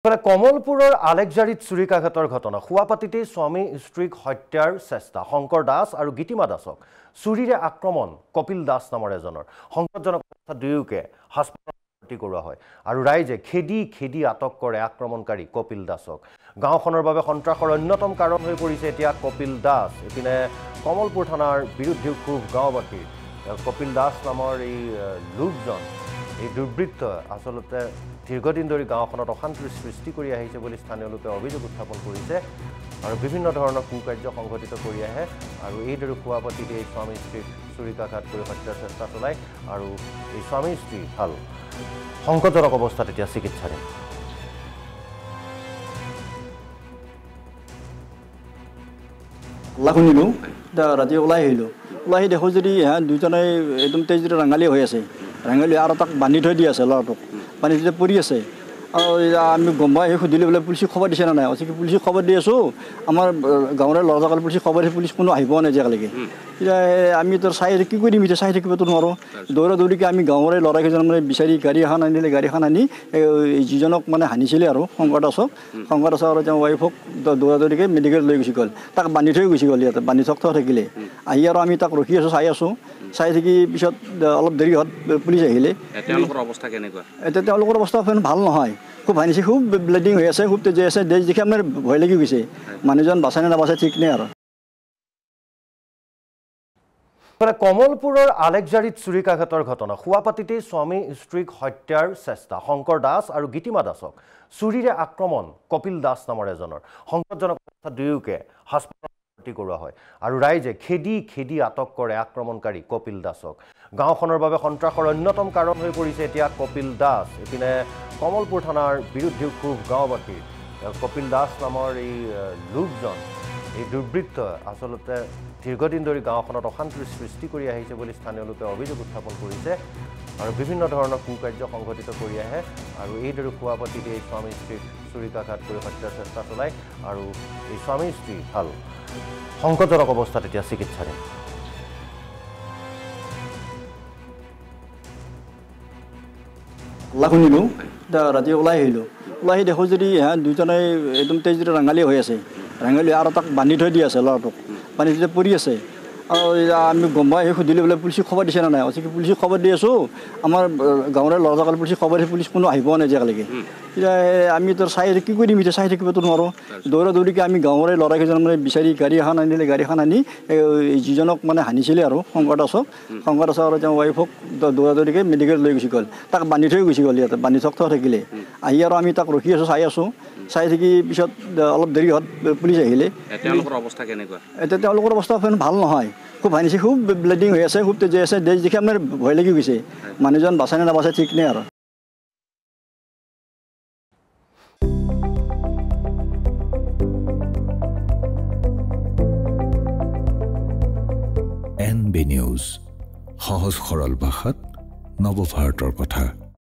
কমলপুৰৰ আলেকজাৰীত চুৰিকাঘাতৰ ঘটনা শুৱাপাতিতেই স্বামী স্ত্ৰীক হত্যাৰ চেষ্টা শংকৰ দাস আৰু গীতিমা দাসক চুৰিৰে আক্ৰমণ কপিল দাস নামৰ এজনৰ সংকটজনক অৱস্থাত দুয়োকে হাস্পতালত ভৰ্তি কৰোৱা হয় আৰু ৰাইজে খেদি আটক কৰে আক্ৰমণকাৰী কপিল দাসক গাঁওখনৰ বাবে সন্ত্ৰাসৰ অন্যতম কাৰণ হৈ পৰিছে এতিয়া কপিল দাস এপিনে কমলপুৰ থানাৰ বিৰুদ্ধে ক্ষোভ গাঁওবাসীৰ কপিল দাস নামৰ এই লোকজন এই দুৰ্বৃত্ত আসলতে দীৰ্ঘদিন ধৰি গাঁওখনত অশান্তিৰ সৃষ্টি কৰি আহিছে বুলি স্থানীয় লোকে অভিযোগ উত্থাপন কৰিছে আৰু বিভিন্ন ধৰণৰ কুকাৰ্য সংঘটিত কৰি আহে আৰু এইদৰে শুৱাপাতিতে এই স্বামী স্ত্ৰীক চুৰিকাঘাত কৰি হত্যাৰ চেষ্টা চলায় আৰু এই স্বামী স্ত্ৰী হাল সংকটজনক অৱস্থাত এতিয়া চিকিৎসাধীন শুনিলোঁ ৰাতি ওলাই আহিলোঁ ওলাই আহি দেখোঁ যদি দুজনে একদম তেজৰে ৰাঙালী হৈ আছে ৰাঙালী আৰু তাক বান্ধি থৈ দি আছে ল'ৰাটোক বান্ধি থৈ পৰি আছে আৰু আমি গম পাই সুধিলোঁ বোলে পুলিচক খবৰ দিছে নে নাই অচিকি পুলিচক খবৰ দি আছোঁ আমাৰ গাঁৱৰে ল'ৰা জাগাল পুলিচক খবৰ দিছে পুলিচ কোনো আহিব নাই যেতিয়ালৈকে এতিয়া আমি তোৰ চাই কি কৰি দিম এতিয়া চাই থাকিবতো নোৱাৰোঁ দৌৰিকে আমি গাঁৱৰে ল'ৰাকেইজন মানে বিচাৰি গাড়ী এখন আনিলে গাড়ীখন আনি যিজনক মানে হানিছিলে আৰু শংকৰ দাসক আৰু তেওঁ ৱাইফক দৌৰিকে মেডিকেল লৈ গুচি গ'ল তাক বান্ধি থৈ গুচি গ'ল ইয়াতে বান্ধি থাকিলে আহি আৰু আমি তাক ৰখি আছোঁ চাই থাকি পিছত অলপ দেৰি হ'ল পুলিচ আহিলে তেওঁলোকৰ অৱস্থা কেনেকুৱা এতিয়া তেওঁলোকৰ অৱস্থা ভাল নহয় খুব হানিছে খুব ব্লিডিং হৈ আছে খুব তেজি আছে দেশ দেখি আপোনাৰ ভয় লাগি গৈছে মানুহজন বাচানে নাবাচে ঠিক নাই আৰু কমলপুৰৰ আলেকজাৰীত চুৰিকাঘাতৰ ঘটনা শুৱাপাতিতেই স্বামী স্ত্ৰীক হত্যাৰ চেষ্টা শংকৰ দাস আৰু গীতিমা দাসক চুৰিৰে আক্ৰমণ কপিল দাস নামৰ এজনৰ সংকটজনক অৱস্থাত দুয়োকে হাস্পতালত ভৰ্তি কৰোৱা হয় আৰু ৰাইজে খেদি আটক কৰে আক্ৰমণকাৰী কপিল দাসক গাঁওখনৰ বাবে সন্ত্ৰাসৰ অন্যতম কাৰণ হৈ পৰিছে এতিয়া কপিল দাস এপিনে কমলপুৰ থানাৰ বিৰুদ্ধে ক্ষোভ গাঁওবাসীৰ কপিল দাস নামৰ এই লোকজন এই দুৰ্বৃত্ত আসলতে দীৰ্ঘদিন ধৰি গাঁওখনত অশান্তিৰ সৃষ্টি কৰি আহিছে বুলি স্থানীয় লোকে অভিযোগ উত্থাপন কৰিছে আৰু বিভিন্ন ধৰণৰ কুকাৰ্য সংঘটিত কৰি আহে আৰু এইদৰে শুৱাপাতিতে এই স্বামী স্ত্ৰীক চুৰিকাঘাত কৰি হত্যাৰ চেষ্টা চলায় আৰু এই স্বামী স্ত্ৰী হাল সংকটজনক অৱস্থাত এতিয়া চিকিৎসাধীন শুনিলোঁ ৰাতি ওলাই আহিলোঁ ওলাই আহি দেখোঁ যদি দুজনে একদম তেজৰে ৰাঙালী হৈ আছে ৰাঙালী আৰু তাক বান্ধি থৈ দি আছে ল'ৰাটোক বান্ধি থৈ পৰি আছে আৰু আমি গম পাই সুধিলোঁ বোলে পুলিচক খবৰ দিছে নে নাই অচিকি পুলিচক খবৰ দি আছোঁ আমাৰ গাঁৱৰে ল'ৰা জাগাল পুলিচক খবৰ দিছে পুলিচ কোনো আহিব নাই যেতিয়ালৈকে এতিয়া আমি তোৰ চাই কি কৰি দিম এতিয়া চাই থাকিবতো নোৱাৰোঁ দৌৰিকে আমি গাঁৱৰে ল'ৰাকেইজন মানে বিচাৰি গাড়ী এখন আনিলে গাড়ীখন আনি যিজনক মানে হানিছিলে আৰু শংকৰ দাসক আৰু তেওঁ ৱাইফক দৌৰিকে মেডিকেল লৈ গুচি গ'ল তাক বান্ধি থৈ গুচি গ'ল ইয়াতে বান্ধি থাকিলে আহি আৰু আমি তাক ৰখি আছোঁ চাই থাকি পিছত অলপ দেৰি হ'ল পুলিচ আহিলে তেওঁলোকৰ অৱস্থা কেনেকুৱা এতিয়া তেওঁলোকৰ অৱস্থা ভাল নহয় খুব হানিছে খুব ব্লিডিং হৈ আছে খুব তেজি আছে দেশ দেখি আপোনাৰ ভয় লাগি গৈছে মানুহজন বাচানে নাবাচে ঠিক নাই আৰু NB নিউজ সহজ সৰল ভাষাত নৱভাৰতৰ কথা